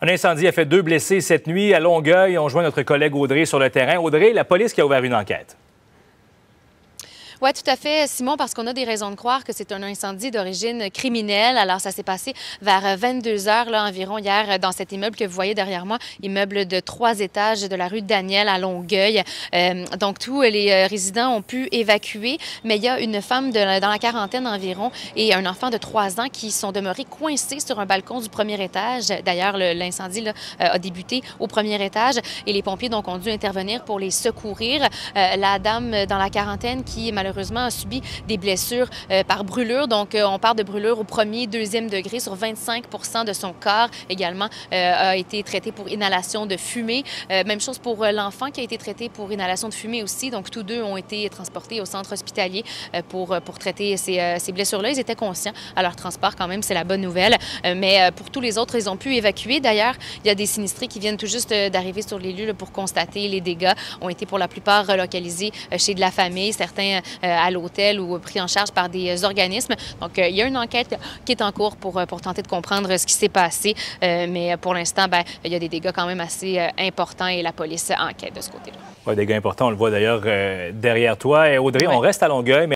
Un incendie a fait 2 blessés cette nuit à Longueuil. On joint notre collègue Audrey sur le terrain. Audrey, la police qui a ouvert une enquête. Oui, tout à fait, Simon, parce qu'on a des raisons de croire que c'est un incendie d'origine criminelle. Alors, ça s'est passé vers 22 heures là, environ hier dans cet immeuble que vous voyez derrière moi, immeuble de 3 étages de la rue Daniel à Longueuil. Donc, tous les résidents ont pu évacuer, mais il y a une femme dans la quarantaine environ et un enfant de 3 ans qui sont demeurés coincés sur un balcon du premier étage. D'ailleurs, l'incendie a débuté au premier étage et les pompiers donc, ont dû intervenir pour les secourir. La dame dans la quarantaine qui, malheureusement, a subi des blessures par brûlure. Donc, on parle de brûlure au premier, deuxième degré sur 25 de son corps. Également, a été traité pour inhalation de fumée. Même chose pour l'enfant qui a été traité pour inhalation de fumée aussi. Donc, tous deux ont été transportés au centre hospitalier pour traiter ces blessures-là. Ils étaient conscients à leur transport quand même, c'est la bonne nouvelle. Mais pour tous les autres, ils ont pu évacuer. D'ailleurs, il y a des sinistrés qui viennent tout juste d'arriver sur les lieux là, pour constater les dégâts. Ont été pour la plupart relocalisés chez de la famille. Certains à l'hôtel ou pris en charge par des organismes. Donc, il y a une enquête qui est en cours pour tenter de comprendre ce qui s'est passé. Mais pour l'instant, il y a des dégâts quand même assez importants et la police enquête de ce côté-là. Ouais, dégâts importants, on le voit d'ailleurs derrière toi. Et Audrey, on reste à Longueuil.